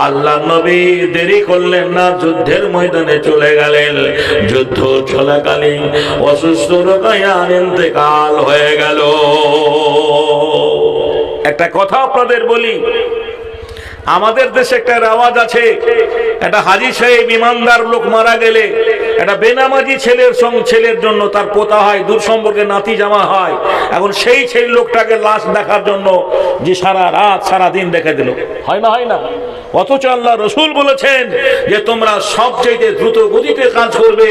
আল্লাহ নবী দেরি করলেন না, যুদ্ধের ময়দানে চলে গেলেন। যুদ্ধ চলাকালীন অসুস্থ রোকাইয়ার ইন্তেকাল হয়ে গেল। একটা কথা আপনাদের বলি, আমাদের দেশে একটা রেওয়াজ আছে, একটা হাজী সাহেব ইমানদার লোক মারা গেলে একটা বেনামাজি ছেলের জন্য তার পোতা হয়, দূর সম্পর্কে নাতি জামা হয়। এখন সেই লোকটাকে লাশ দেখার জন্য যে সারা রাত সারা দিন দেখে দিল, হয় না হয় না? অথচ আল্লাহ রসুল বলেছেন যে তোমরা সবচেয়ে দ্রুত গতিতে কাজ করবে,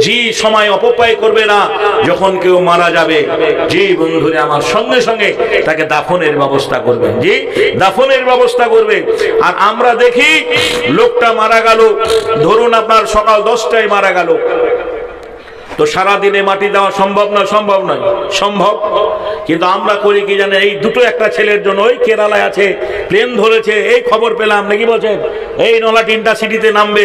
জি সময় অপব্যয় করবে না। যখন কেউ মারা যাবে, জি বন্ধুরে আমার, সঙ্গে সঙ্গে তাকে দাফনের ব্যবস্থা করবে, জি দাফনের ব্যবস্থা করবে। আর আমরা দেখি লোকটা মারা গেল, ধরুন আপনার সকাল 10টায় মারা গেল, তো সারাদিনে মাটি দেওয়া সম্ভব না? সম্ভব নয়, সম্ভব। কিন্তু আমরা করি কি জানেন, এই দুটো একটা ছেলের জন্য ওই কেরালায় আছে, প্লেন ধরেছে, এই খবর পেলাম নাকি বলছেন এই নলাট ইন্টারসিটিতে নামবে,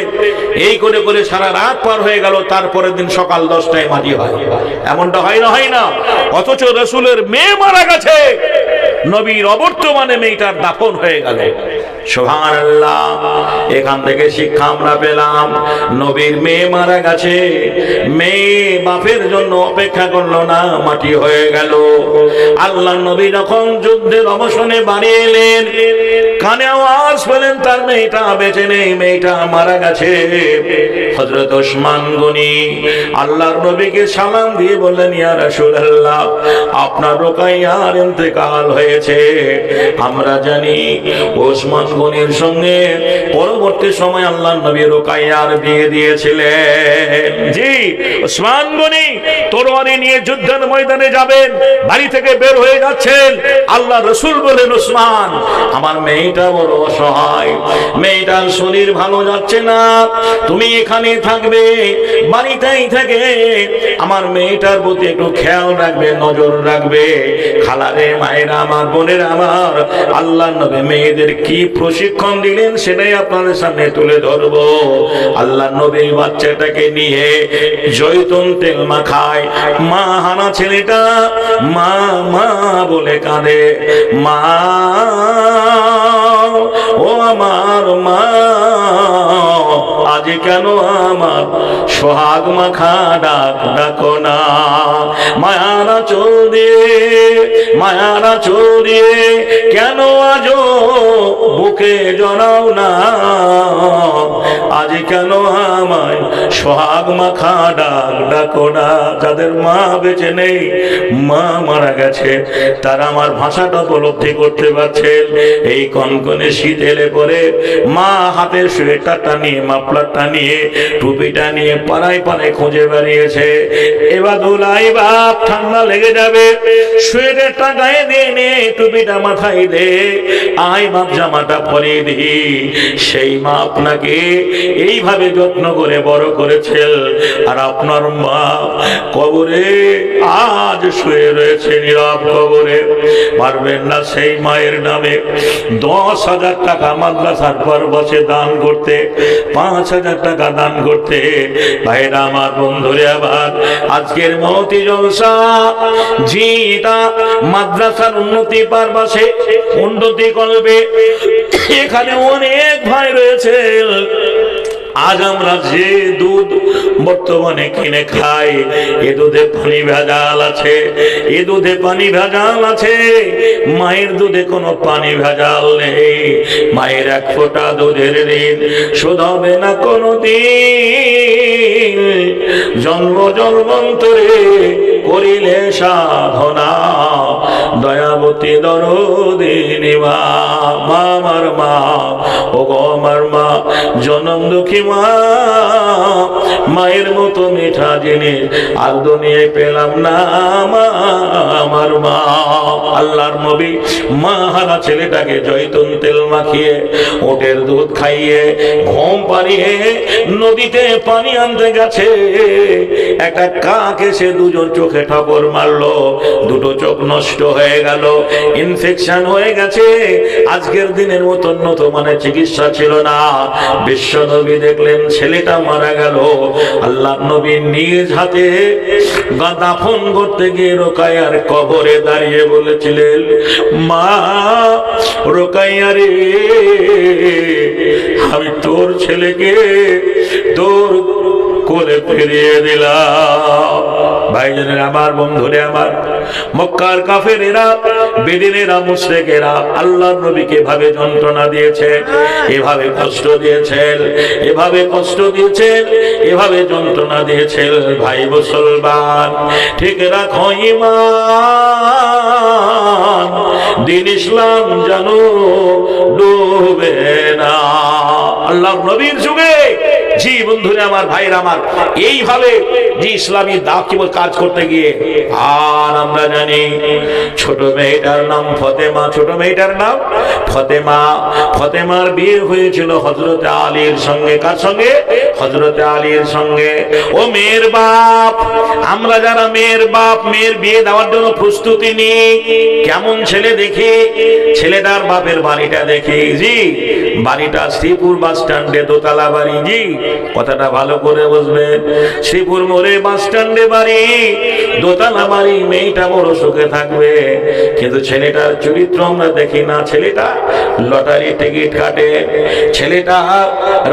এই করে করে সারা রাত পার হয়ে গেল, তারপরের দিন সকাল 10টায় মাটি হয়। এমনটা হয় না? হয় না? অথচ রসুলের মেয়ে মারা গেছে, নবীর অবর্তমানে মেয়েটার দাফন হয়ে গেল। সুবহানাল্লাহ। এখান থেকে শিক্ষা আমরা পেলাম, নবীর মেয়ে মারা গেছে, মেয়ে বাপের জন্য অপেক্ষা করলো না, মাটি হয়ে গেল। আল্লাহ নবী যখন যুদ্ধের অবসানে বাড়ি এলেন, কানে আওয়াজ পেলেন তার মেয়েটা বেঁচে নেই, মেয়েটা মারা গেছে। হযরত ওসমান গনি আল্লাহর নবীকে সালাম দিয়ে বললেন, ইয়া রাসূলুল্লাহ, আপনার রোকাইয়ার ইন্তেকাল হয়েছে। আমরা জানি ওসমান গনির সঙ্গে পরবর্তী সময় আল্লাহর নবী রোকাইয়ার বিয়ে দিয়েছিলেন। জি, ওসমান গনি তরবারি নিয়ে যুদ্ধের ময়দানে যাবেন, বাড়ি থেকে বের হয়ে যাচ্ছেন, আল্লাহ রাসূল বলেন, ওসমান আমার মেয়েটা বড় অসহায়, মেয়েটার শরীর ভালো যাচ্ছে না, তুমি এখানে থাকবে, বাড়িতেই থেকে আমার মেয়েটার প্রতি একটু খেয়াল রাখবে, নজর রাখবে। খালারে, মায়েরা আমার, বোনেরা আমার, আল্লাহর নবী মেয়েদের কি প্রশিক্ষণ দিলেন সেটাই আপনাদের সামনে তুলে ধরবো। আল্লাহর নবী বাচ্চাটাকে নিয়ে জয়তুন তেল মাখায়, মা হানা ছেলেটা মা মা বলে কাঁদে, মা ও আমার মা, আজ কেন আমার সোহাগ মাখা ডাক ডাকো না, মায়ারা চোর দিয়ে, মায়ারা চোর দিয়ে কেন আজো বুকে জড়াও না, আজ কেন আমায় সোহাগ মাখা ডাক ডাকো না। যাদের মা বেঁচে নেই, মা মারা গেছে, তারা আমার ভাষাটা উপলব্ধি করতে পারছেন। এই কনকনে শীত এলে পরে মা হাতে সোয়েটারটা নিয়ে, মাফলারটা নিয়ে, টুপিটা নিয়ে পাড়ায় পাড়ায় খুঁজে বেরিয়েছে। এবার দোলাই বাপ, ঠান্ডা লেগে যাবে, সোয়েটারটা গায়ে দিয়ে নে, টুপিটা মাথায় দে, আয় বাপ জামাটা পরিয়ে দি। সেই মা আপনাকে এইভাবে যত্ন করে বড় করেছেন, আর আপনার মা কবরে আজ শুয়ে রয়েছে, নীরব কবরে। পারবেন না সেই মায়ের নামে 10,000 টাকা মাদ্রাসার পরবর্তী দান করতে, 5,000 টাকা দান করতে। ভাইরা আমার, বন্ধুরে আবার, আজকের মহতি জলসা জিটা মাদ্রাসার উন্নতি পারবাসে উন্নতি করবে। এখানে অনেক ভাই রয়েছে, আজ আমরা যে দুধ বর্তমানে কিনে খাই, এ দুধে পানি ভেজাল আছে, এ দুধে পানি ভেজাল আছে। মায়ের দুধে কোনো পানি ভেজাল নেই। মায়ের এক ফোঁটা দুধের ঋণ শোধ হবে না কোনো দিন। জন্ম জন্মান্তরে করিলে সাধনা, দয়াবতী দরদিনী মা, মা আমার মা, ও গো আমার মা, জনম দুঃখী মা, মায়ের মতো মিঠা জিনিস আর দুনিয়ায় পেলাম না, মা আমার মা। আল্লাহর নবী মা হারা ছেলেটাকে জয়তুন তেল মাখিয়ে, ওটের দুধ খাইয়ে, ঘুম পাড়িয়ে নদীতে পানি আনতে গেছে। একটা কাক এসে দুজন চোখে ঠাপর মারলো, দুটো চোখ নষ্ট হয়ে গেল, ইনফেকশন হয়ে গেছে। আজকের দিনের মতো মানে চিকিৎসা ছিল না। বিশ্ব নবী দেখলেন ছেলেটা মারা গেল, আল্লাহ নবী নিজ হাতে দাফন করতে গিয়ে রোকাইয়ার কবরে দাঁড়িয়ে বলেছিলেন, মা রোকাইয়া রে, আমি তোর ছেলেকে তোর কোলে ফিরিয়ে দিলাম। ভাইজানেরা আমার, বন্ধুরে আমার, মক্কার কাফেরেরা, বেদিনেরা, মুশরিকেরা আল্লাহর নবীকে এভাবে যন্ত্রণা দিয়েছে, এভাবে কষ্ট দিয়েছেন, এভাবে কষ্ট দিয়েছেন, এভাবে যন্ত্রণা দিয়েছেন। ভাই মুসলমান, ঠিক রাখো ঈমান, দ্বীন ইসলাম জানো ডুবে না। আল্লাহর নবীর যুগে, জি বন্ধুরা আমার, ভাইরা আমার, এইভাবে যে ইসলামী দাওয়াত কাজ করতে গিয়ে, আর আমরা জানি ছোট মেয়েটার নাম ফতেমা, ছোট মেয়েটার নাম ফতেমা। ফতেমার বিয়ে হয়েছিল হযরতে আলীর সঙ্গে। কার সঙ্গে? হযরতে আলীর সঙ্গে। ও মেয়ের বাপ, আমরা যারা মেয়ের বাপ, মেয়ের বিয়ে দেওয়ার জন্য প্রস্তুতি নিই, কেমন ছেলে দেখি, ছেলেটার বাপের বাড়িটা দেখি। জি, বাড়িটা শ্রীপুর বাস স্ট্যান্ডে দোতলা বাড়ি। জি, কথাটা ভালো করে বুঝবেন, শ্রীপুর মোড়ে বাস স্ট্যান্ডে বাড়ি, দোতলা বাড়ি। মেয়েটা বড় সুখে থাকবে, কিন্তু ছেলেটার চরিত্র আমরা দেখি না। ছেলেটা লটারি টিকিট কাটে, ছেলেটা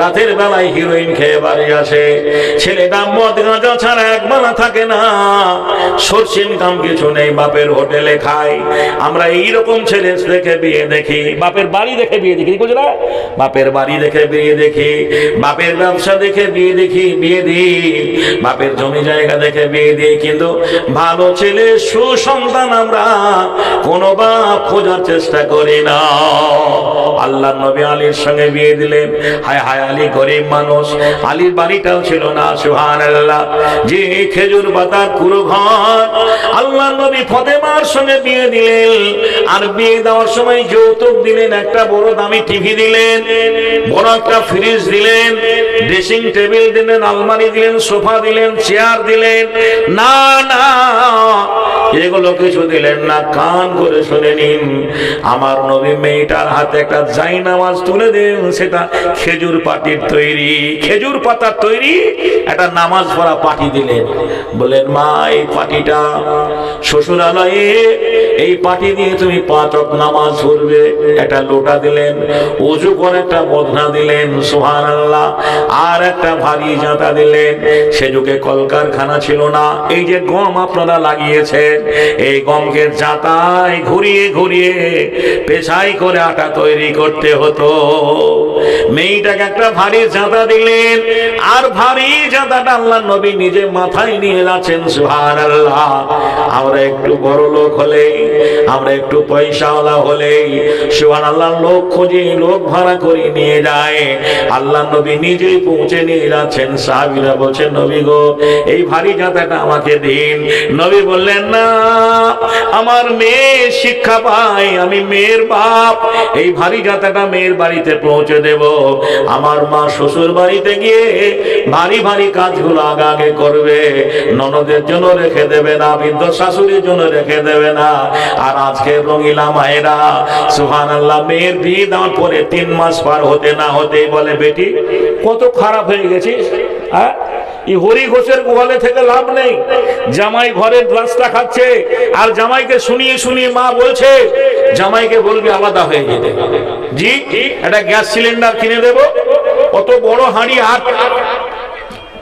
রাতের বেলায় হিরোইন খেয়ে বাড়ি আসে, ছেলেটা মদ গাঁজা ছাড়া এক বেলা থাকে না, সোর্স ইনকাম কিছু নেই, বাপের হোটেলে খায়। আমরা এইরকম ছেলে দেখে বিয়ে দেখি, বাপের বাড়ি দেখে বিয়ে দেখি, বুঝলা, বাপের বাড়ি দেখে বিয়ে দেখি, বাপের ব্যবসা দেখে বিয়ে দেখি, বিয়ে দিই, বাপের জমি জায়গা দেখে বিয়ে দিই, কিন্তু ভালো ছেলে সুসন্তান আমরা কোনো বাপ খোঁজার চেষ্টা করি না। আল্লাহর নবী আলীর সঙ্গে বিয়ে দিলেন। হায় হায়, আলী গরিব মানুষ, আলীর বাড়িটাও ছিল না। সুবহানাল্লাহ, যে খেজুর পাতার পুরো ঘর। আল্লাহর নবী ফতেমার সঙ্গে বিয়ে দিলেন, আর বিয়ে দেওয়ার সময় যৌতুক দিলেন, একটা বড় দামি টিভি দিলেন, বড় একটা ফ্রিজ দিলেন, ড্রেসিং টেবিল দিলেন, আলমারি দিলেন, সোফা দিলেন, চেয়ার দিলেন। না না, এগুলো কিছু দিলেন না। কান করে শুনে নিন, আমার নবী মেয়েটার হাতে একটা জায়নামাজ তুলে দেন, সেটা খেজুর পাটির তৈরি, খেজুর পাতার তৈরি একটা নামাজ পড়া পাটি দিলেন। বলেন, মা এই পাটিটা শ্বশুরালয়ে, এই পাটি দিয়ে তুমি 5 ওয়াক্ত নামাজ পড়বে। একটা লোটা দিলেন, ওযু করে একটা বদনা দিলেন। সুবহানাল্লাহ। আর একটা ভারী জাঁতা দিলেন। সে যুগে কলকারখানা ছিল না। এই যে গম আপনারা লাগিয়েছেন, এই গমকে জাঁতায় ঘুরিয়ে ঘুরিয়ে পেশাই করে আটা তৈরি করতে হতো। মেয়েটাকে একটা ভারী জাঁতা দিলেন, আর ভারী জাঁতাটা আল্লাহর নবী নিজে মাথায় নিয়ে যাচ্ছেন। সুবহানাল্লাহ। আমরা একটু বড় লোক হলেই, আমরা একটু পয়সাওয়ালা হলেই সুবহানাল্লাহ লোক খুঁজে, লোক ভাড়া করে নিয়ে যায়। আল্লাহর নবী নিজেই পৌঁছে নিয়ে যাচ্ছেন। সাহাবীরা বলছেন, নবী গো, এই ভারী জাঁতাটা আমাকে দিন। নবী বললেন, না, আমার মেয়ে শিক্ষা পায়, আমি মেয়ের বাপ, এই ভারী জাঁতাটা মেয়ের বাড়িতে পৌঁছে দেব। আমার মা শ্বশুর বাড়িতে গিয়ে ভারী ভারী কাজগুলো আগে আগে করবে, ননদের জন্য রেখে দেবে না, বৃদ্ধ শাশুড়ির জন্য রেখে দেবে না। আর আজকে রঙিলা মায়েরা সুবহানাল্লাহ, মেয়ের বিয়ে দেওয়ার পরে 3 মাস পার হতে না হতেই বলে, বেটি কত খারাপ হয়ে গেছিস। হ্যাঁ, এই হরি ঘোষের গোয়ালে থেকে লাভ নেই। জামাই ঘরের রাস্তা খাচ্ছে, আর জামাইকে শুনিয়ে শুনিয়ে মা বলছে, জামাইকে বলবি আলাদা হয়ে যেতে। জি, একটা গ্যাস সিলিন্ডার কিনে দেব, কত বড় হাঁড়ি আর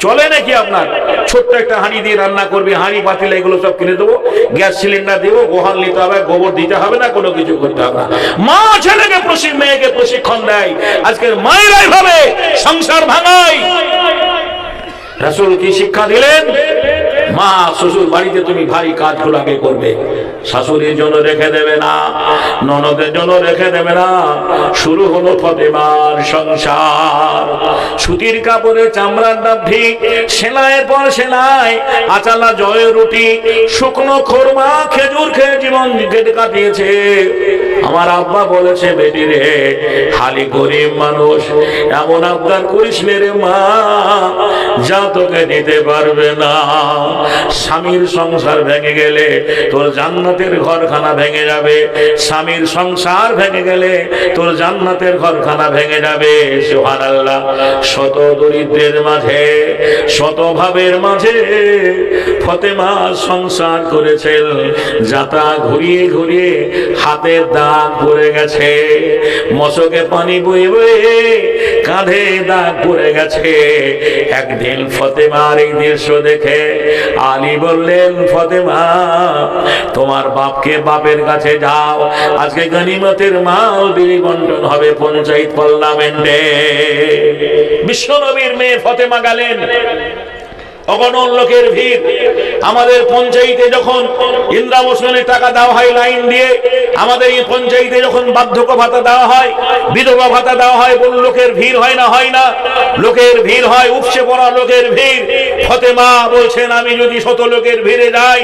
চলে নাকি আপনার? ছোট্ট একটা হাঁড়ি দিয়ে রান্না করবে, হাঁড়ি পাতিল এগুলো সব কিনে দেবো, গ্যাস সিলিন্ডার দেবো, গোহাল নিতে হবে, গোবর দিতে হবে না, কোনো কিছু করতে হবে না। মা ছেলেকে মেয়েকে প্রশিক্ষণ দেয়। আজকের মায়েরাই ভাবে সংসার ভাঙায়। রাসূল কি শিক্ষা দিলেন? মা শ্বশুর বাড়িতে তুমি ভারী কাজগুলো আগে করবে, শাশুড়ির জন্য রেখে দেবে না, ননদের জন্য রেখে দেবে না। শুরু হলো ফতেমার সংসার। সুতির কাপড়ে চামড়ার ডাবঠি, সেলাইয়ের পর সেলাই, আচালা জয় রুটি, শুকনো খোরমা, খেজুর খেয়ে জীবন কেটে কাটিয়েছে। আমার আব্বা বলেছে, বেটি রে, খালি গরিব মানুষ, এমন আবদার করিস মেরে মা, যা তোকে দিতে পারবে না। স্বামীর সংসার ভেঙে গেলে তোর জান্নাতের ঘরখানা ভেঙে যাবে, স্বামীর সংসার ভেঙে গেলে তোর জান্নাতের ঘরখানা ভেঙে যাবে। সুবহানাল্লাহ। শত দরিদ্রের মাঝে, শত ভাবের মাঝে ফতেমা সংসার করেছেন। যাতা ঘুরিয়ে ঘুরিয়ে হাতের দাগ পড়ে গেছে, মশকে পানি বয়ে বয়ে কাঁধে দাগ পড়ে গেছে। একদিন ফতেমার এই দৃশ্য দেখে আলী বললেন, ফতেমা তোমার বাপকে বাপের কাছে যাও, আজকে গনিমতের মাল বিলি বন্টন হবে পঞ্চায়েত পার্লামেন্টে। বিশ্বনবীর মেয়ে ফতেমা গেলেন। অগণন লোকের ভিড়। আমাদের পঞ্চায়েতে যখন ইন্দ্রাবসনের টাকা দেওয়া হয় লাইন দিয়ে, আমাদের এই পঞ্চায়েতে যখন বার্ধক্য ভাতা দেওয়া হয়, বিধবা ভাতা দেওয়া হয়, বল লোকের ভিড় হয় না? হয় না? লোকের ভিড় হয়, উপচে পড়া লোকের ভিড়। ফতেমা বলছেন, আমি যদি শত লোকের ভিড়ে যাই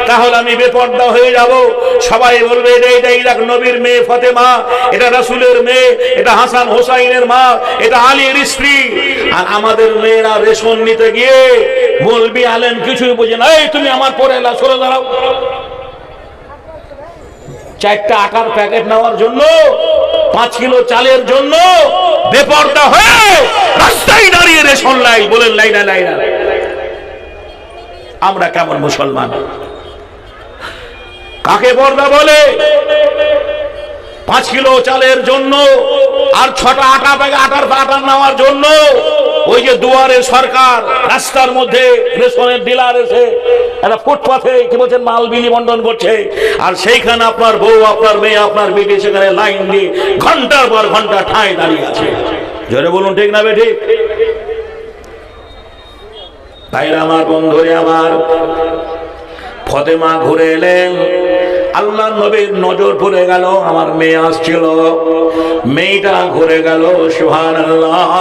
তাহলে আমি বেপর্দা হয়ে যাব। সবাই বলবে এই দেখ নবীর মেয়ে ফতেমা, এটা রাসূলের মেয়ে, এটা হাসান হোসাইনের মা, এটা আলীর স্ত্রী। আর আমাদের মেয়েরা রেশন নিতে গিয়ে মৌলবি আলেম কিছুই বুঝে না, এই তুমি আমার পরে এলা, সরে দাঁড়াও। 4টা আটার প্যাকেট নেওয়ার জন্য, 5 কিলো চালের জন্য বেপরদা হয়ে রাস্তায় দাঁড়িয়ে রেশন লাই। বলেন লাইনা লাইনা। আমরা কেমন মুসলমান? কাকে পর্দা বলে? 5 কিলো চালের জন্য আর 6টা আটা প্যাকেট আটার নেওয়ার জন্য ওই যে দুয়ারে সরকার, রাস্তার মধ্যে রেশনের ডিলার এসে একটা ফুটপাথে কি বলছেন মাল বিলি বন্টন করছে, আর সেইখানে আপনার বউ, আপনার মেয়ে, আপনার বেটি সেখানে লাইন দিয়ে ঘন্টার পর ঘন্টা ঠায় দাঁড়িয়ে আছে। জোরে বলুন ঠিক না বেঠিক? ভাইরা আমার, বন্ধুরে আমার, ফতেমা ঘুরে এলেন। আল্লাহ নবীর নজর পড়ে গেল, আমার মেয়ে আসছিল। মেয়েটা ঘুরে গেল, সুবহানাল্লাহ।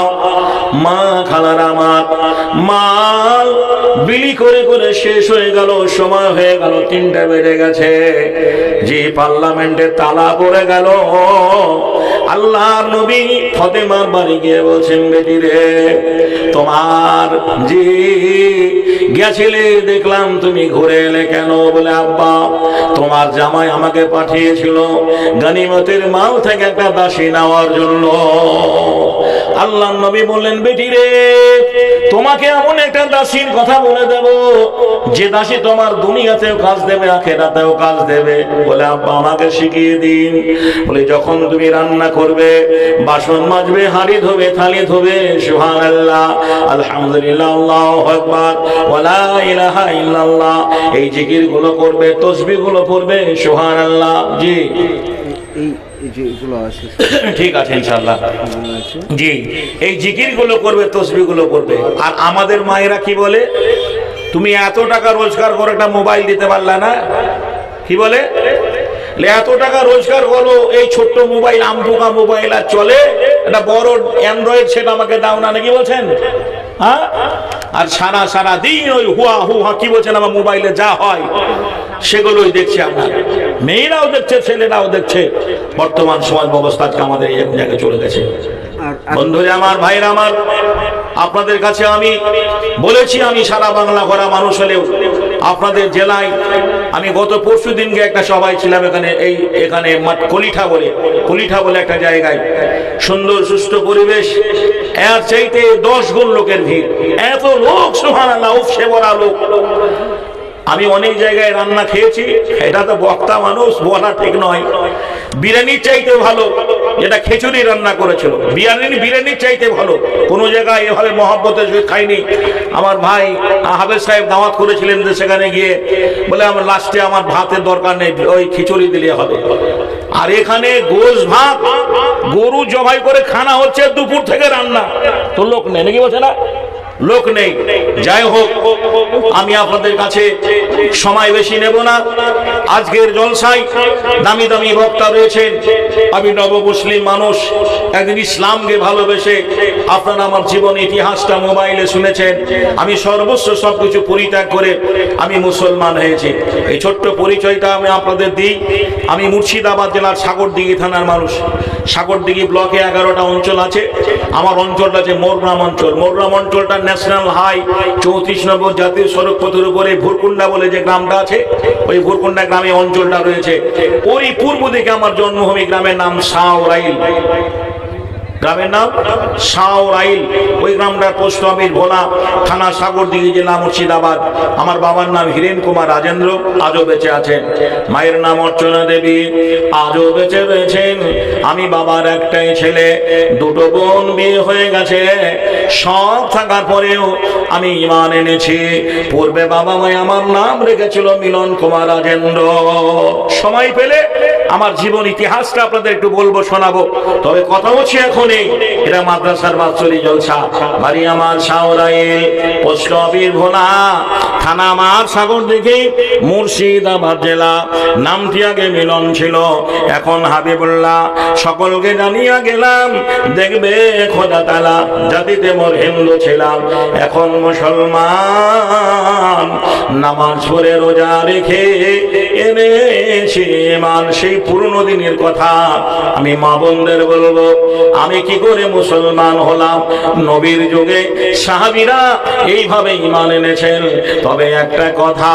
মা খালার আমার মাল বিলি করে করে শেষ হয়ে গেল, সময় হয়ে গেল, 3টা বেজে গেছে। যে পার্লামেন্টে তালা পড়ে গেল। আল্লাহর নবী ফতেমার বাড়ি গিয়ে বলছেন, বেটি রে, তোমার জি গেছিলে, দেখলাম তুমি ঘুরে এলে কেন? বলে আব্বা তোমার জামাই আমাকে পাঠিয়েছিল গনিমতের মাল থেকে একটা দাসী নেওয়ার জন্য। আল্লাহর নবী বললেন, বেটি রে, তোমাকে এমন একটা দাসীর কথা বলে দেব যে দাসী তোমার দুনিয়াতেও কাজ দেবে, আখিরাতেও কাজ দেবে। বলে আব্বা আমাকে শিখিয়ে দিন। বলে যখন তুমি রান্না করবে, বাসন মাজবে, হাঁড়ি ধোবে, থালি ধোবে, সুবহানাল্লাহ, আলহামদুলিল্লাহ, আল্লাহু আকবার, ওয়ালা ইলাহা ইল্লাল্লাহ, এই জিকির গুলো করবে, তাসবিহ গুলো পড়বে, সুবহানাল্লাহ। জি ঠিক আছে ইনশাআল্লাহ। জি এই জিকির গুলো করবে, তাসবিহ গুলো করবে। আর আমাদের মায়েরা কি বলে, তুমি এত টাকা রোজগার করে একটা মোবাইল দিতে পারলা না? কি বলে, এত টাকা রোজগার হলো, এই ছোট্ট মোবাইল, আমপোকা মোবাইল আর চলে, একটা বড় অ্যান্ড্রয়েড সেট আমাকে দাও না, নাকি বলছেন? হ্যাঁ, আর সারা দিন ওই হুয়া কি বলছেন, আমার মোবাইলে যা হয় সেগুলোই দেখছে। আপনার মেয়েরাও দেখছে, ছেলেরাও দেখছে। বর্তমান সমাজ ব্যবস্থা আজকে আমাদের এই জায়গায় চলে গেছে। বন্ধুরা আমার, ভাইরা আমার, আপনাদের কাছে আমি বলেছি, আমি সারা বাংলা ঘোরা মানুষ হলেও আপনাদের জেলায় আমি গত পরশু দিনকে একটা সভায় ছিলাম। এখানে কলিঠা বলে একটা জায়গায়, সুন্দর সুষ্ঠু পরিবেশ, এর চাইতে 10 গুণ লোকের ভিড়, এত লোক, সুবহানাল্লাহ, উপচে পড়া লোক। আমি অনেক জায়গায় রান্না খেয়েছি, এটা তো বক্তা মানুষ, বলা ঠিক নয়। বিরিয়ানির চাইতে ভালো যেটা খিচুড়ি রান্না করেছিল, বিরিয়ানির চাইতে ভালো কোনো জায়গায় এভাবে মহব্বতের সহিত খাইনি। আমার ভাই হাফেজ সাহেব দাওয়াত করেছিলেন, যে সেখানে গিয়ে বলে আমার লাস্টে আমার ভাতের দরকার নেই, ওই খিচুড়ি দিলে হবে। আর এখানে গোশ ভাত, গরু জবাই করে খানা হচ্ছে, দুপুর থেকে রান্না, তো লোক নেই, নাকি বলছে না? লোক নেই। যাই হোক, আমি আপনাদের কাছে সময় বেশি নেব না। আজকের জলসায় দামি দামি বক্তা রয়েছেন। আমি নব মুসলিম মানুষ, একদিন ইসলামকে ভালোবেসে, আপনারা আমার জীবন ইতিহাসটা মোবাইলে শুনেছেন। আমি সর্বস্ব সবকিছু পরিত্যাগ করে আমি মুসলমান হয়েছি। এই ছোট্ট পরিচয়টা আমি আপনাদের দিই। আমি মুর্শিদাবাদ জেলার সাগরদিঘি থানার মানুষ। সাগরদিঘি ব্লকে 11টা অঞ্চল আছে। আমার অঞ্চলটা আছে মোরগ্রাম অঞ্চল। মোরগ্রাম অঞ্চলটা ন্যাশনাল হাই 34 নম্বর জাতীয় সড়ক পথের উপরে ভুরকুন্ডা বলে যে গ্রামটা আছে, ওই ভুরকুন্ডা গ্রামে অঞ্চলটা রয়েছে। ওই পূর্ব দিকে আমার জন্মভূমি, গ্রামের নাম শাহরাইল। গ্রামের নাম শাওরাইল, ওই গ্রামটার পোস্ট অফিস ভোলা, থানা সাগরদিঘি, জেলা মুর্শিদাবাদ। আমার বাবার নাম হীরেন কুমার রাজেন্দ্র, আজও বেঁচে আছেন। মায়ের নাম অর্চনা দেবী, আজও বেঁচে রয়েছেন। আমি বাবার একটাই ছেলে, দুটো বোন বিয়ে হয়ে গেছে। সব থাকার পরেও আমি ঈমান এনেছি। পূর্বে বাবা মাই আমার নাম রেখেছিল মিলন কুমার রাজেন্দ্র। সময় পেলে আমার জীবন ইতিহাসটা আপনাদের একটু বলবো, শোনাবো। তবে কথা হচ্ছে এখনই, এটা মাদ্রাসার বাৎসরিক জলসা। বাড়ি আমার শাওরাইল, পোস্ট অফিস ভোলা, থানা আমার সাগরদিঘি, মুর্শিদাবাদ জেলা। নামটি আগে মিলন ছিল, এখন হাবিবুল্লাহ। সকলকে জানিয়া গেলাম, দেখবে খোদা তাআলা, জাতিতে মোর হিন্দু ছিলাম, এখন মুসলমান। নামাজ পড়ে রোজা রেখে এনেছি ঈমান। সেই পুরনো দিনের কথা আমি মা বোনদের বলবো, আমি কি করে মুসলমান হলাম। নবীর যুগে সাহাবীরা এইভাবে ঈমান এনেছেন। তবে একটা কথা,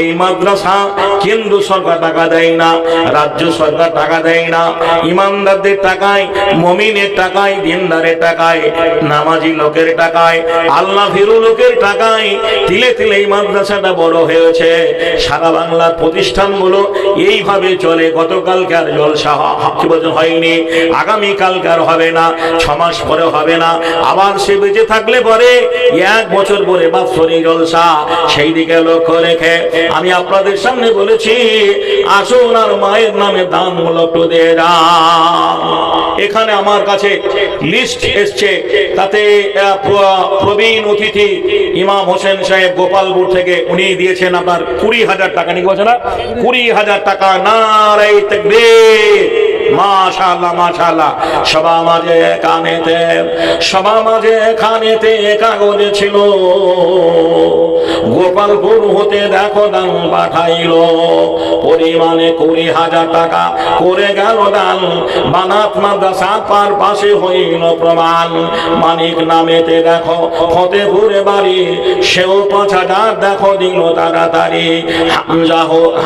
এই মাদ্রাসা কেন্দ্র সরকার টাকা দেয় না, রাজ্য সরকার টাকা দেয় না। ইমানদারদের টাকায়, মুমিনের টাকায়, দিনদারের টাকায়, নামাজি লোকের টাকায়, আল্লাহ ভীরু লোকের টাকায় তিলে তিলে এই মাদ্রাসাটা বড় হয়েছে। সারা বাংলার প্রতিষ্ঠানগুলো এইভাবে চলে। গতকালকার জলসা হয়নি, আগামীকালকার হবে না, 6 মাস পরে হবে না, আবার সে বেঁচে থাকলে পরে 1 বছর পরে বাৎসরিক জলসা। সেই দিকে লক্ষ্য রেখে আমি আপনাদের সামনে বলেছি, আসুন আর মায়ের নামে দানমূলক একটু দিয়ে যান। এখানে আমার কাছে লিস্ট এসছে, তাতে প্রবীণ অতিথি ইমাম হোসেন সাহেব গোপালপুর থেকে, উনি দিয়েছেন আপনার 20,000 টাকা। নাকি বলছে না, 20,000 টাকা। নারে তাকবীর, মাশাআল্লাহ মাশাআল্লাহ। সভা মাঝে খানেতে কাগজে ছিল, গোপালপুর হতে দেখো দান পাঠাইলো, পরিমাণে 20,000 টাকা করে গেল দান। বানাত মাদ্রাসা পার পাশে হইল প্রমাণ। মানিক নামেতে দেখো ফতেপুরে বাড়ি, সেও 5,000 দেখো দিল তাড়াতাড়ি।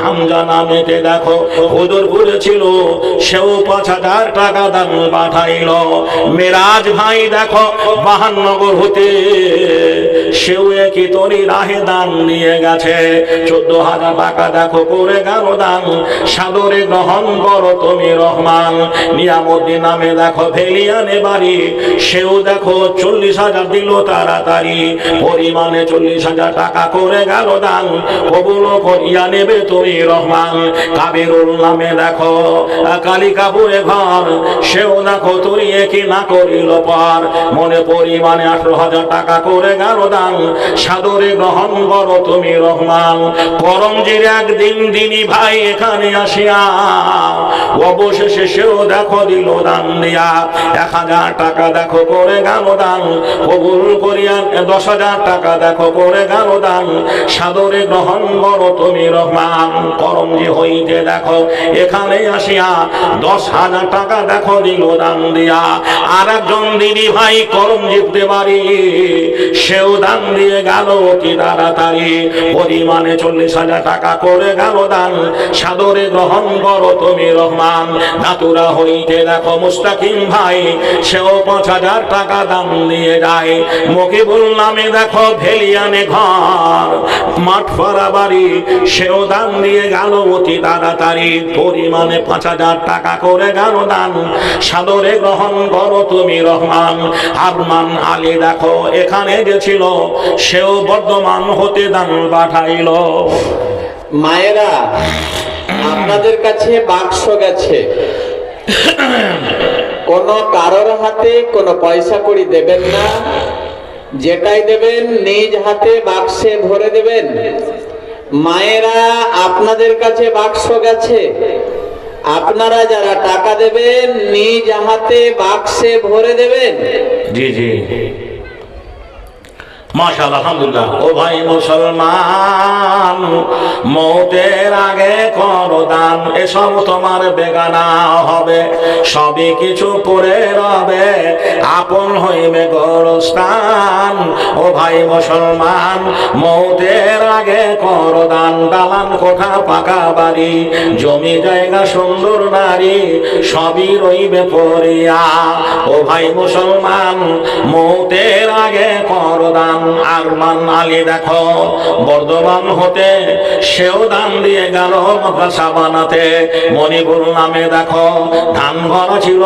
হামজা নামেতে দেখো হুজুরপুরে ছিল, সেও 5,000 টাকা দান পাঠাইল। মেরাজ ভাই দেখো বাহান্নগর হতে, সেও একই তরি রাহে দান নিয়ে গেছে। 14,000 টাকা দেখো করে গেল দান, সাদরে গ্রহণ করো তুমি রহমান। নিয়ামুদ্দিন নামে দেখো ভেলিয়ানে বাড়ি, সেও দেখো 40,000 দিল তাড়াতাড়ি। পরিমাণে 40,000 টাকা করে গেল দান, কবুল করিয়া নেবে তুমি রহমান। কাবিরুল নামে দেখো কালিকাপুরে ঘর, সেও দেখো তুই কি না করিল পার। মনে পরিমাণে 18,000 টাকা করে গেল দান, সাদরে গ্রহণ করো তুমি রহমান। করমজির একদিন দিনী ভাই এখানে আসিয়া, অবশেষে সেও দেখো দিল দান দিয়া। 1,000 টাকা দেখো করে গেল দান, কবুল করিয়া 10,000 টাকা দেখো করে গেল দান, সাদরে গ্রহণ করো তুমি রহমান। করমজি হইতে দেখো এখানে আসিয়া 10,000 টাকা দেখো দিল দান দিয়া। আর একজন দিদি ভাই করমজিতে বাড়ি, সেও দান দিয়ে গেল অতি তাড়াতাড়ি। পরিমাণে 40,000 টাকা করে গেল দান, সাদরে গ্রহণ করো তুমি রহমান। নাতুরা হইতে দেখো মুস্তাকিম ভাই, সেও 5,000 টাকা দান দিয়ে যায়। মকিবুল নামে দেখো ভেলিয়ানে ঘর, মাঠ পাড়া বাড়ি, সেও দান দিয়ে গেল অতি তাড়াতাড়ি। পরিমাণে 5,000 টাকা করে গেল দান, সাদরে গ্রহণ করো তুমি রহমান। আরমান আলী দেখো এখানে গেছিল, সেও বর্ধমান হতে দান পাঠাইল। মায়েরা, আপনাদের কাছে বাক্স গেছে, কোন কারোর হাতে কোনো পয়সা কড়ি দেবেন না। যেটাই দেবেন নিজ হাতে বাক্সে ভরে দেবেন। মায়েরা, আপনাদের কাছে বাক্স গেছে, আপনারা যারা টাকা দেবেন নিজ হাতে বাক্সে ভরে দেবেন। জি জি, মাশাআল্লাহ, আলহামদুলিল্লাহ। ও ভাই মুসলমান, মৌতের আগে করো দান, এসব তোমার বেগানা হবে, সবই কিছু করে রবে, আপন হইবে গোরস্থান। ও ভাই মুসলমান, মৌতের আগে করো দান, দালান কোঠা পাকা বাড়ি, জমি জায়গা সুন্দর নারী, সবই রইবে পড়িয়া। ও ভাই মুসলমান, মৌতের আগে করো দান। আরমান আলী দেখো বর্ধমান হতে, সেও দান দিয়ে গেল মাদ্রাসা বানাতে। মণিপুর নামে দেখো ধান ভরা ছিল,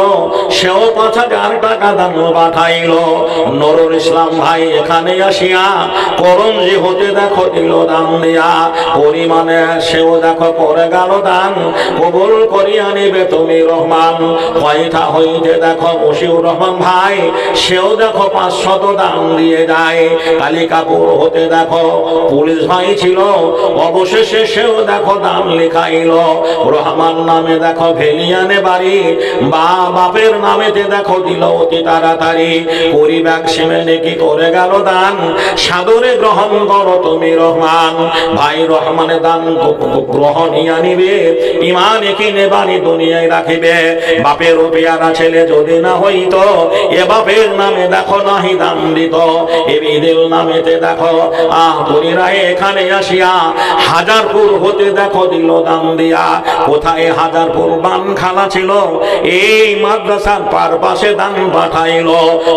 সেও 5,000 টাকা দান পাঠাইল। নুরুল ইসলাম ভাই এখানে আসিয়া করঞ্জি হতে দেখো দিল দান দিয়া, পরিমাণে সেও দেখো করে গেল দান, কবুল করিয়া নিবে তুমি রহমান। কয়টা হইতে দেখো মশিউর রহমান ভাই, সেও দেখো 500 দান দিয়ে যায়। কালিকাপুর হতে দেখো পুলিশ ভাই ছিল, অবশেষে সেও দেখো দাম লিখাইল। রহমান নামে দেখো ভেলিয়ানে বাড়ি, বাপের নামেতে দেখো দিল অতি তাড়াতাড়ি। পরিব্যাগ সিমেনে কি করে গেল দান, সাদরে গ্রহণ করো তুমি রহমান। ভাই রহমানে দান গ্রহণিয়া নিবে, ইমান কিনে বাড়ি দুনিয়ায় রাখিবে। বাপের পেয়ারা ছেলে যদি না হইতো, এ বাপের নামে দেখো নাহি দান দিত। এ বিদেল নামেতে দেখো তরিরা এখানে আসিয়া হাজারপুর হতে দেখো দিল দান দিয়া। কোথায় হাজারপুর বানখানা ছিল, এই মাদ্রাসার পার পাশে দান পাঠাইল।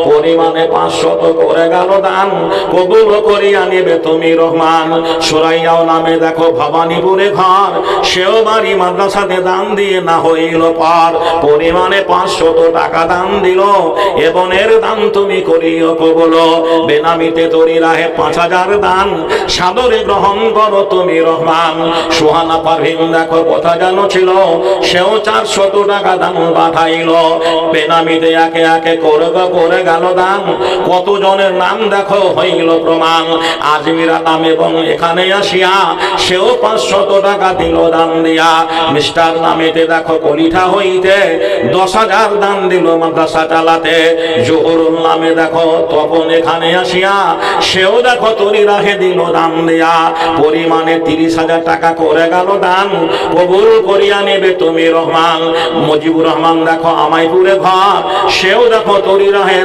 পরিমাণে 500 করে গেল দান, কবুল করিয়া নেবে তুমি রহমান। সুরাইয়াও নামে দেখো ভবানীপুরে ঘর, সেও বাড়ি মাদ্রাসাতে দান দিয়ে না হইল পার। পরিমাণে 500 টাকা দান দিল, এবনের দান তুমি করিও কবুল। বেনামিতে তরি রাহে 5,000 দান, সাদরে গ্রহণ করো তুমি রহমান। সুহানা পারভিন দেখো কথা জানো ছিল, সেও 400 টাকা দান পাঠাইল। বেনামিতে একে একে করে গেল দান, কত জনের নাম দেখো হইল প্রমাণ। আজমিরা নাম এবং এখানে আসিয়া সেও 500 টাকা দিল দান দিয়া। মিস্টার নামেতে দেখো কলিঠা হইতে 10,000 দান দিল মাদ্রাসা চালাতে। জহুরুল নামে দেখো তপন এখানে আসিয়া সেও দেখো তরি রাহে দিল দান দিয়া। পরিমাণে 30,000 টাকা করে গেল দান, কবুল করিয়া নেবে তুমি রহমান। মুজিবুর রহমান দেখো আমাইপুরে ঘর, সেও দেখো তরি রাহে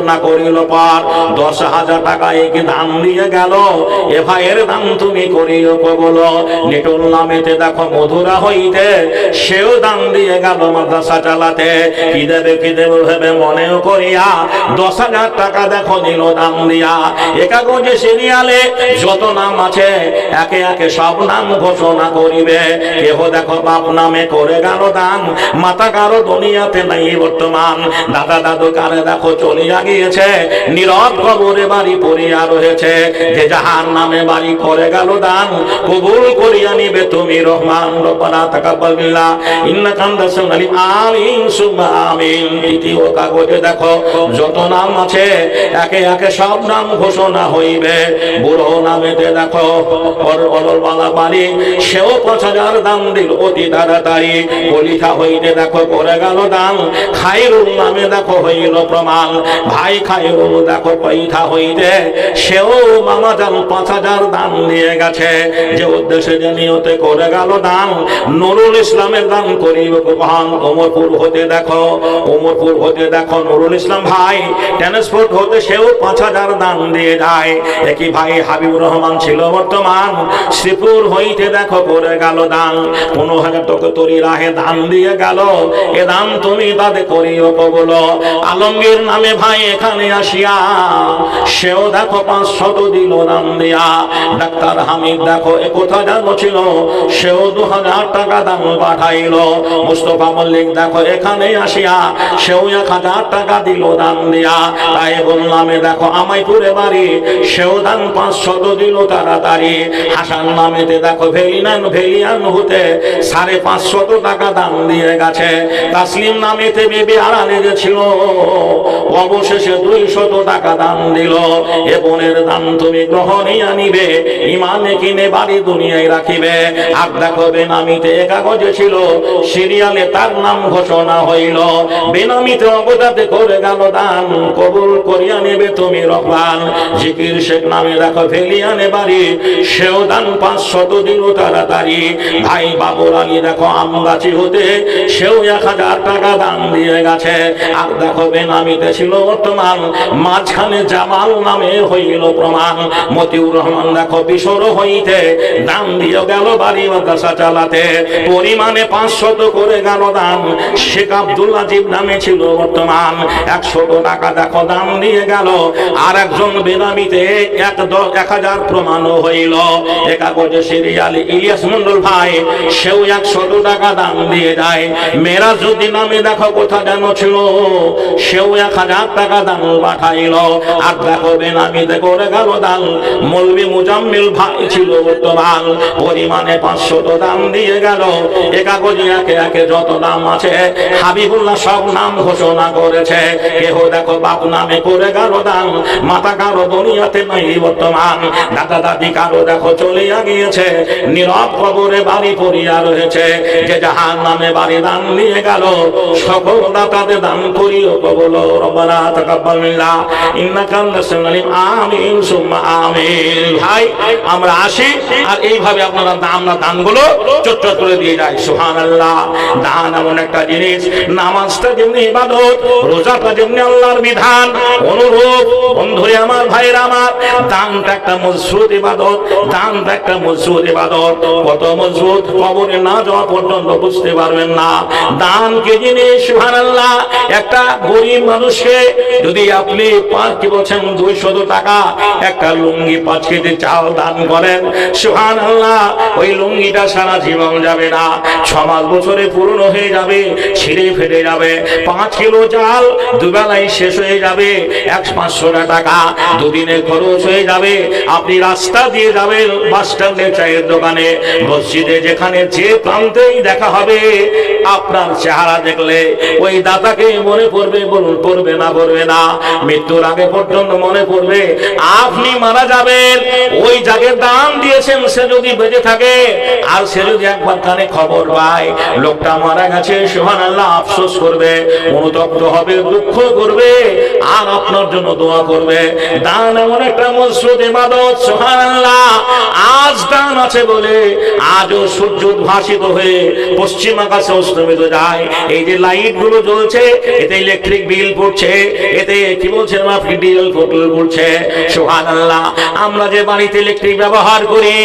না করিল পার। 10,000 টাকা একে দান দিয়ে গেল, এ ভাইয়ের দান তুমি করিও কবুল। নিটুল নামেতে দেখো মধুরা হইতে, সেও দান দিয়ে গেল মাদ্রাসা চালাতে। কি দেবে ভেবে মনেও করিয়া 10,000 টাকা দেখো দিল দান দিয়া। এ কাগজে সিরিয়ালে যত নাম আছে, একে একে সব নাম ঘোষণা করিবে। কেহ দেখো বাপ নামে করে গেল দান, মাতা কারো দুনিয়াতে নাই বর্তমান। দাদা দাদু কারে দেখো চলিয়া গিয়েছে, নীরব কবরে বাড়ি পড়িয়া রয়েছে। যে যাহার নামে বাড়ি করে গেল দান, কবুল করিয়া নিবে তুমি রহমান। রব্বানা তাকাব্বাল বিল্লাহ ইন্নাকা আনতাস সামিউল আলিম সুম্মা আমিন। দ্বিতীয় কাগজে দেখো যত নাম আছে, একে একে সব নাম ঘোষণা হইবে। বুড়ো নামেতে দেখো অরবালা বাড়ি, সেও 5,000 দান দিল অতি তাড়াতাড়ি। কলিঠা হইতে দেখো করে গেল দান, খায়রুল নামে দেখো হইল প্রমাণ। ভাই খায়রুল দেখো পৈঠা হইতে, সেও মামা জান 5,000 দান দিয়ে গেছে। যে উদ্দেশ্যে যে নিয়তে করে গেল দান, নুরুল ইসলামের দান করিব কখন। ওমরপুর হতে দেখো নুরুল ইসলাম ভাই ট্রান্সপোর্ট হতে সেও 5,000 দান দিয়ে যায়। একই ভাই হাবিবুর রহমান ছিল বর্তমান, শ্রীপুর হইতে দেখো করে গেল দান। 15,000 টাকা তরি রাহে দান দিয়ে গেল, এ দান তুমি তাদের করিও কবুল। আলমগীর নামে ভাই এখানে আসিয়া, সেও দেখো 500 দিল দান দিয়া। ডাক্তার হামিদ দেখো এ কোথা জানো ছিল, সেও 2,000 টাকা দান পাঠাইল। মুস্তফা মল্লিক দেখো এখানে আসিয়া, সেও 1,000 টাকা দিল দান দিয়া। তাই বললামে দেখো আমাইপুরে বাড়ি, সেও দান 500 দিল তাড়াতাড়ি। হাসান নামেতে দেখো ভেলিয়ান হতে 550 টাকা দান দিয়ে গেছে। তাসলিম নামেতে বেবি আড়ালে ছিল, অবশেষে 200 টাকা দান দিল। এ বোনের দান তুমি গ্রহণিয়া নিবে, ইমানে কিনে বাড়ি দুনিয়ায় রাখিবে। আর দেখো বেনামিতে কাগজে ছিল, সিরিয়ালে তার নাম ঘোষণা হইল। বেনামিতে অবদাতে করে গেল দান, কবুল করিয়া নেবে তুমি রহমান। আকবার। জিকির শেখ নামে দেখো ভেলিয়ানে বাড়ি, সেও দান 500 দিল তাড়াতাড়ি। ভাই বাবুর আলী দেখো আমগাছি হতে, সেও 1000 টাকা দান দিয়ে গেছে। আর দেখো বেনামিতে ছিল বর্তমান, মাঝখানে জামাল নামে হইল প্রমাণ। মতিউর রহমান দেখো বিশর হইতে দান দিয়ে গেল বাড়ি মাদ্রাসা চালাতে, পরিমাণে 500 করে গেল দান। শেখ আব্দুল আজিব নামে ছিল বর্তমান, 100 টাকা দেখো দান দিয়ে গেল। আর একজন বেনামিতে 1000 প্রমাণও হইল। এ কাগজে সিরিয়াল ইলিয়াস মন্ডল ভাই, সেও 100 টাকা দান দিয়ে যায়। মেরাজউদ্দিন নামে দেখো কোথা যেন ছিল, সেও 1000 টাকা দান পাঠাইল। আর দেখো বেনামিতে করে গেল দান, মৌলভী মুজাম্মিল ভাই ছিল বর্তমান, পরিমাণে 500 দান দিয়ে গেল। এ কাগজে একে একে যত নাম আছে হাবিবুল্লাহ সব নাম ঘোষণা করেছে। কেহ দেখো বাপ নামে করে গেল দান, মাতা কারো দুনিয়াতে নাই বর্তমান, দাদা দাদি কারো দেখো চলিয়া গিয়েছে, নীরব কবরে বাড়ি পড়িয়া রয়েছে। যে জাহান নামে বাড়ি দান নিয়ে গেল, সকল দাতাদের দান করিও কবুল। রব্বানা তাকাব্বাল মিন্না ইন্নাকা আনতাস সামিউল আলিম। আমিন সুম্মা আমিন। ভাই আমরা আসি, আর এইভাবে আপনারা আমরা দানগুলো চটচট করে দিয়ে যায়। সুবহানাল্লাহ। দান এমন একটা জিনিস, নামাজটা যেমনি ইবাদত, রোজাটা যেমনি আল্লাহর বিধান, অনুরূপ বন্ধুরে আমার, ভাইরা আমার, দানটা একটা মজবুত ইবাদত, দানটা একটা মজবুত ইবাদত। কত মজবুত কবরে না যাওয়া পর্যন্ত বুঝতে পারবেন না দান কি জিনিস। সুবহানাল্লাহ। একটা গরিব মানুষকে যদি আপনি কি বলছেন 200 টাকা একটা লুঙ্গি 5 কেজি চাল দান করেন, সুবহানাল্লাহ, ওই লুঙ্গিটা সারা জীবন যাবে না, 6 মাস বছরে পূর্ণ হয়ে যাবে, ছিঁড়ে ফেটে যাবে। 5 কিলো চাল দুবেলায় শেষ হয়ে যাবে, 500 টাকা দুদিনে খরচ হয়ে যাবে। আপনি রাস্তা দিয়ে যাবেন, বাস স্ট্যান্ডে, চায়ের দোকানে, মসজিদে, যেখানে যে প্রান্তেই দেখা হবে, আপনার চেহারা দেখলে ওই দাতাকে মনে পড়বে। বলুন পড়বে না? পড়বে না? মৃত্যুর আগে পর্যন্ত মনে পড়বে। আপনি মারা যাবেন, ওই যাকে দান দিয়েছেন সে যদি বেঁচে থাকে, আর সে যদি একবার কানে খবর পায় লোকটা মারা গেছে, সুবহানাল্লাহ, আফসোস করবে, অনুতপ্ত হবে, দুঃখ করবে, আর আপনার জন্য দোয়া করবে। দান এমন একটা মজবুত ইবাদত, সুবহানাল্লাহ। আজ দান আছে বলে আজও সূর্য উদ্ভাসিত হয়ে পশ্চিম আকাশে অস্তমিত যায়। এই যে লাইট গুলো জ্বলছে, এতে ইলেকট্রিক বিল পড়ছে, এতে কি বলছেন আপনি ডিজেল পড়ছে, সুবহানাল্লাহ। আমরা যে বাড়িতে ইলেকট্রিক ব্যবহার করি,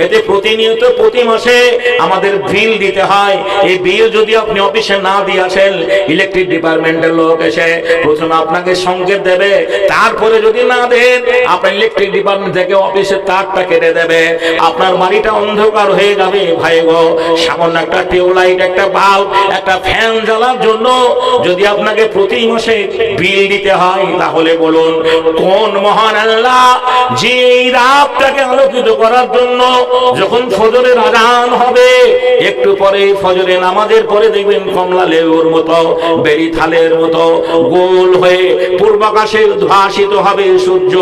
এতে প্রতিনিয়ত প্রতি মাসে আমাদের বিল দিতে হয়। এই বিল যদি আপনি অফিসে না দিয়ে আসেন, ইলেকট্রিক ডিপার্টমেন্টের লোক এসে প্রথমে আপনাকে সংকেত দেবে, তারপরে যদি না দেন, আপনার ইলেকট্রিক ডিপার্টমেন্ট থেকে অফিসের তারটা কেটে দেবে, আপনার বাড়িটা অন্ধকার হয়ে যাবে। ভাই গো, সামান্য একটা টিউবলাইট, একটা বাল্ব, একটা ফ্যান জ্বালার জন্য যদি আপনাকে প্রতি মাসে বিল দিতে হয়, তাহলে বলুন কোন মহান আল্লাহ যে এই রাতটাকে আলোকিত করার জন্য যখন ফজরের আজান হবে, একটু পরে ফজরে নামাজের পরে দেখবেন কমলা লেবুর মতো, বেরি থালের মতো গোল হয়ে পূর্বাকাশে উদ্ভাসিত হবে সূর্য।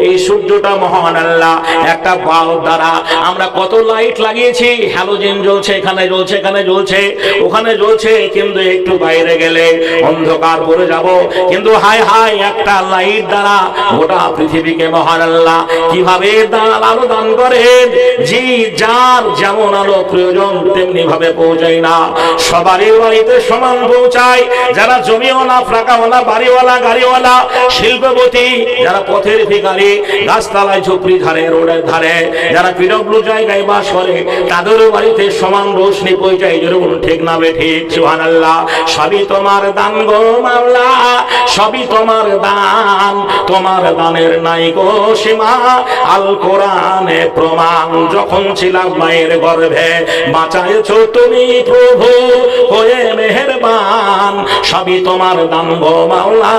এই সূর্যটা মহান আল্লাহ একটা বাল্ব দ্বারা, আমরা কত লাইট লাগিয়েছি, হ্যালোজেন জ্বলছে, এখানে জ্বলছে, এখানে জ্বলছে, ওখানে জ্বলছে, কিন্তু একটু বাইরে গেলে অন্ধকার পড়ে যাব। কিন্তু হায় হায়, একটা লাইট দ্বারা গোটা পৃথিবীকে মহান আল্লাহ কিভাবে আলো দান করেন। জি, যার যেমন আলো প্রয়োজন তেমনি ভাবে পৌঁছায় না, সবারই বাড়িতে সমান পৌঁছায়। যারা জমিওয়ালা, ফ্রাকাওয়ালা, বাড়িওয়ালা, গাড়িওয়ালা, শিল্পপতি, যারা পথের ভিখারি, গাছতলায়, ঝুপড়ি ধারে, রোডের ধারে, যারা পিডব্লিউ জায়গায় বাস করে, তাদেরও বাড়িতে সমান রোশনি পৌঁছায়। যেরকম ঠিক না বেঠিক? সুবহানাল্লাহ। সবই তোমার দান গো মাওলা, সবই তোমার দান, তোমার দানের নাই গো সীমা, আল কোরআনে প্রমাণ। যখন ছিলাম মায়ের গর্ভে বাঁচায়েছো তুমি প্রভু হয়ে মেহেরবান, সবই তোমার দান গো মাওলা,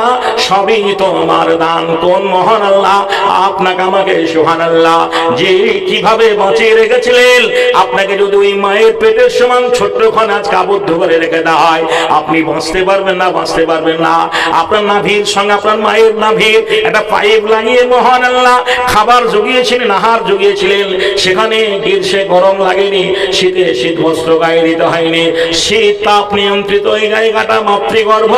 সবই তোমার দান। কোন মহান আল্লাহ আপনাকে আমাকে, সুবহানাল্লাহ, যে কিভাবে বাঁচিয়ে রেখেছিলেন। আপনাকে যদি ওই মায়ের পেটের সমান ছোট্টখানে আজকে আবদ্ধ করে রেখে দেওয়া হয়, আপনি বাঁচতে পারবেন না, বাঁচতে পারবেন না। আপনার নাভির সঙ্গে, আপনার মায়ের নাভির একটা পাইপ লাগিয়ে মহান আল্লাহ খাবার জুগিয়েছিলেন, আহার জুগিয়েছিলেন। সেখানে গ্রীষ্মে গরম লাগেনি, শীতে শীত বস্ত্র গায়ে দিতে হয়নি। শীত তাপ নিয়ন্ত্রিত এই জায়গাটা মাতৃগর্ভ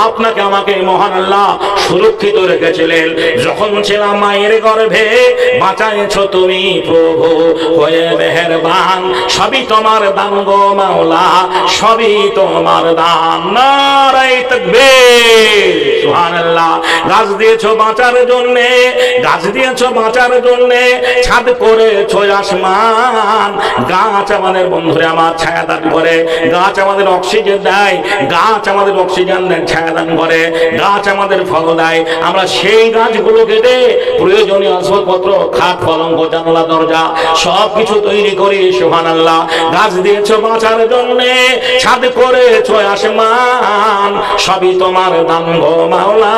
আপনাকে আমাকে মহান আল্লাহ সুরক্ষিত রেখেছিলেন। যখন ছিলাম মায়ের গর্ভে বাঁচাইছ তুমি প্রভু হয়ে মেহেরবান, সবই তোমার দান গো মাওলা, সবই তোমার দান। নারায়ে তাকবীর, সুবহানাল্লাহ। গাছ দিয়েছো বাঁচার জন্য, গাছ দিয়েছো বাঁচার জন্য, ছাদ করেছো আসমান। গাছ আমাদের বন্ধুরে আমার ছায়া দান করে, গাছ আমাদের অক্সিজেন দেয়, গাছ আমাদের অক্সিজেন দেয়, ছায়া দান করে, গাছ আমাদের ফল দেয়। আমরা সেই গাছগুলো কেটে প্রয়োজনীয় আসবাবপত্র, খাট পলঙ্ক জানলা দরজা সব কিছু তৈরি করি। সুবহানাল্লাহ। গাছ দিয়েছো বাঁচার জন্য, ছাদ করেছো আসমান, সবই তোমার দান গো মাওলা,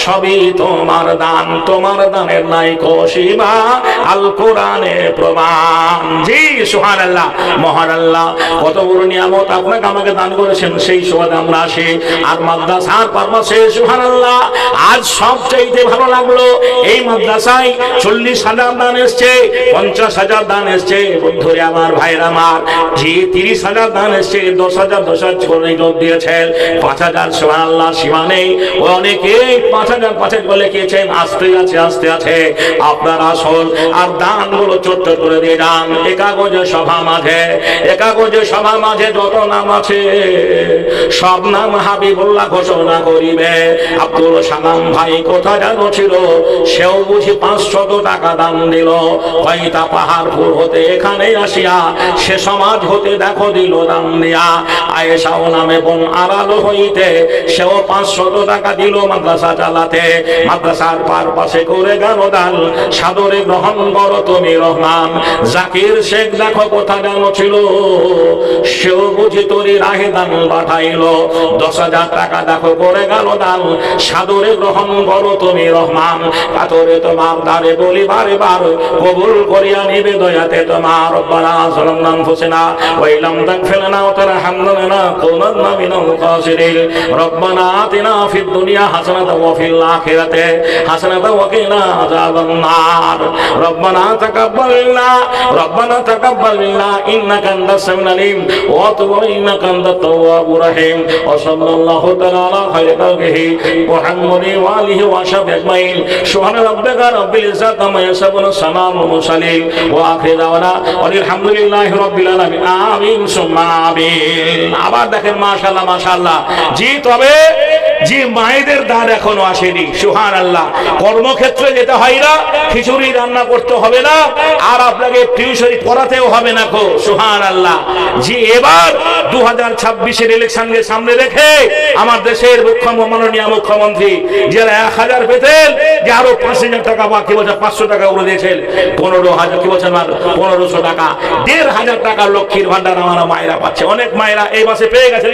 সবই তোমার দান। তোমার দানের নাই কসিবা, আল কোরআনে প্রমাণ। জি সুবহানাল্লাহ। মহান আল্লাহ কত বড় নিয়ামত আপনাকে আমাকে দান করেছেন, সেই সুবাদে আমরা আসি। আর মাদ্রাসার পারপাসে সুবহানাল্লাহ আজ সবচাইতে ভালো লাগলো, এই মাদ্রাসায় 40,000 দান এসছে, 50,000 দান এসছে। বন্ধুরে আমার, ভাইরা আমার, জি 30,000 দান এসছে, 10,000 করে যোগ দিয়েছেন, 5,000 সুবহানাল্লাহ সীমা নেই। অনেকে 5,000 বলে গিয়েছেন, আসতে আছে আসতে আছে। আপনার আসল আর দানগুলো ছোট্ট করে দিয়ে যান। একাগজে সভা মাঝে, একাগজে সভা মাঝে যত নাম আছে সব নাম হাবিবুল্লাহ ঘোষণা করিবে। আব্দুল সালাম ভাই কোথায় যেন ছিল, সেও বুঝি 500 টাকা দান দিল। হয়তা পাহাড়পুর হতে এখানে আসিয়া সে সমাজ হতে দেখো দিল দান দিয়া। আয়েশাও নামে বোন আড়ালো হইতে সেও 500 টাকা দিল মাদ্রাসা চালাতে। মাদ্রাসার পার পাশে করে গেল দান, সাদরে গ্রহণ করো তুমি রহমান। জাকির শেখ দেখো কোথা যেন ছিল, সেও বুঝি তোরই রাহে দান পাঠাইলো। 10,000 টাকা দেখো করে গেল দান, সাদরে গ্রহণ করো তুমি রহমান। কাতরে তোমার দ্বারে বলি বারে বার, কবুল করিয়া নিবে দয়াতে তোমার। রব্বানা যালামনা আনফুসানা ওয়া ইল্লাম তাগফির লানা ওয়া তারহামনা লানাকুনান্না মিনাল খাসিরিন। রব্বানা আতিনা ফিদ দুনিয়া হাসানাতাও ওয়া ফিল আখিরাতি হাসানাতাও ওয়া কিনা আযাবান নার। রব্বানা তাকাব্বাল মিন্না, রব্বানা তাকাব্বাল মিন্না ইন্নাকা আনতাস সামিউল আলিম ওয়া তুব ইন্নাকা আনতাত তাওয়াবুর রহিম। ওয়া সাল্লাল্লাহু তাআলা আলা খায়রি খালকিহি মুহাম্মাদিন ওয়া আলিহি ওয়া সাহবিহি আজমাইন। সুবহানা রাব্বিকা রাব্বিল ইজ্জাতি আম্মা ইয়াসিফুন, সালামুন মুরসালিন ওয়া আখিরু দাওয়ানা আলহামদুলিল্লাহি রাব্বিল আলামিন। আমিন সুম্মা আমিন। আবার দেখেন মাশাআল্লাহ মাশাআল্লাহ। জি তবে জি মায়েদের দান এখনো আসেনি। সুবহানাল্লাহ। কর্মক্ষেত্রে যেতে হয় না, খিচুড়ি রান্না করতে হবে না, আর আপনাকে টিউশনি পড়াতেও হবে না কো। সুবহানাল্লাহ। জি এবার 2026-এর ইলেকশনকে সামনে রেখে আমার দেশের মাননীয় মুখ্যমন্ত্রী যারা 1,000 পেতেন, যে আরো 5,000 টাকা বা কি বলছে 500 টাকা করে দিয়েছেন, 15,000 কি বলছেন 1500 টাকা, 1,500 টাকা লক্ষ্মীর ভান্ডার আমার মায়েরা পাচ্ছে। অনেক মায়েরা এই মাসে পেয়ে গেছে,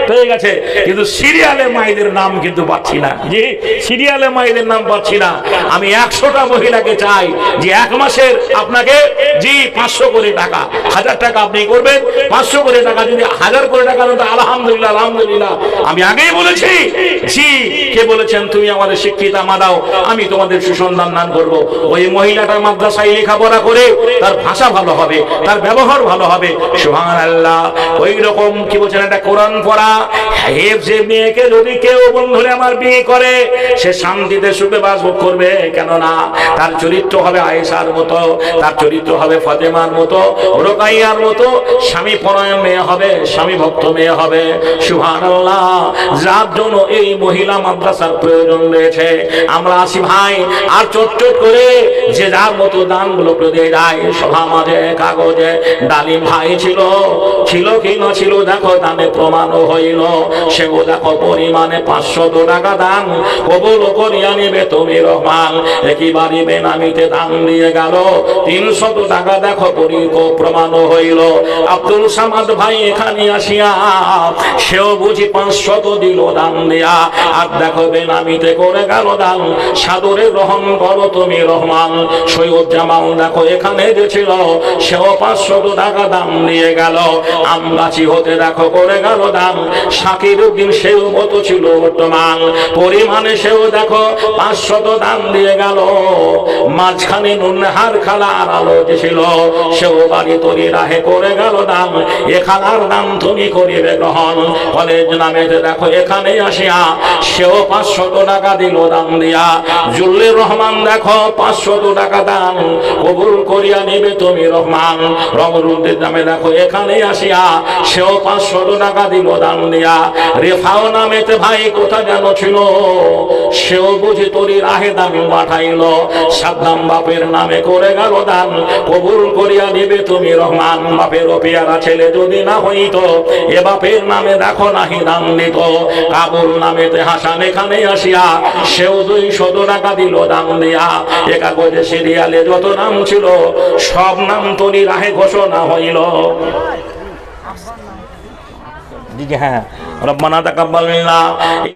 পেয়ে গেছে, কিন্তু সিরিয়ালে মায়েদের নাম কিন্তু পাচ্ছি না। জি সিরিয়ালে মায়েদের নাম পাচ্ছি না। আমি 100টা মহিলাকে চাই যে এক মাসের আপনাকে জি 500 করে টাকা, 1,000 টাকা আপনি করবেন, 500 করে টাকা, যদি 1,000 করে টাকা দেন তো আলহামদুলিল্লাহ আলহামদুলিল্লাহ। আমি আগেই বলেছি, জি কে বলেছেন তুমি আমাদের শিক্ষিতা মা দাও, আমি তোমাদের সুসন্ধান দান করব। ওই মহিলাটা মাদ্রাসায় লেখাপড়া করে তার ভাষা ভালো হবে, তার ব্যবহার ভালো হবে। সুবহানাল্লাহ। ওই রকম কি বলছেন, একটা কোরআন পড়া হেফজে মেয়েকে যদি কেউ বন্ধুরে আমার বিয়ে করে, সে শান্তিতে সুখে বাস করবে। কেননা তার চরিত্র হবে আয়েশার মতো, তার চরিত্র হবে ফাতেমার মতো, রোকাইয়ার মতো। স্বামী পরায়ণ মেয়ে হবে, স্বামী ভক্ত মেয়ে হবে। সুবহানাল্লাহ। যার জন্য এই মহিলা মাদ্রাসার প্রয়োজন রয়েছে। আমরা আসি ভাই, আর চট করে যে যার মতো দানগুলো দিয়ে যায়। সভা মাঝে কাগজে ডালিম ভাই ছিল কি না ছিল দেখো, দানে প্রমাণও হইল। সেও দেখো পরিমাণে 500 টাকা দান কবুল করিয়া নিবে তুমি রহমান। একইবারই বেনামিতে দান দিয়ে গেল 300 টাকা, দেখো প্রমাণও হইল। আব্দুল সামাদ ভাই এখানে আসিয়া সেও বুঝি 500 দিল দান দিয়া। আর দেখো বেনামিতে করে গেল দান, সাদরে গ্রহণ করো তুমি রহমান। সৈয়দ জামাল দেখো এখানে যে ছিল, সেও 500 টাকা দান দিয়ে গেল। আমগাছি হতে দেখো করে গেল দান, শাকির উদ্দিন সেও মতো ছিল বর্তমান পরিমাণে সেও দেখো 500 দান দিয়ে গেল। মাঝখানে নুনহার খালার আলো ছিল, সেও বাড়ি তরি রাহে করে গেল দান। এ খালার দান তুমি করিবে গ্রহণ। কলেজ নামে দেখো এখানে আসিয়া সেও 500 টাকা দিল দান দিয়া। জুল্লির রহমান দেখো 500 টাকা দান কবুল করিয়া নিবে তুমি রহমান। রমরুদ্দিন নামে দেখো এখানে আসিয়া সেও 500 টাকা দিল দান দিয়া। রেফাও নামেতে ভাই কোথা যেন ছিল, সেও বুঝি তরি রাহে দান পাঠাইল। সাদ্দাম বাপের নামে করে গেল দান কবুল করিয়া নিবে তুমি রহমান। বাপের পেয়ারা ছেলে যদি না হইতো এ বাপের নামে দেখো নাহি দান দিত। কাবুল নামেতে হাসান এখানে আসিয়া সেও 200 টাকা দিল দান দিয়া। এ কাগজে সিরিয়ালে যত নাম ছিল সব নাম তরি রাহে ঘোষণা হইল। হ্যাঁ, রব্বানা তাকাব্বাল মিন্না।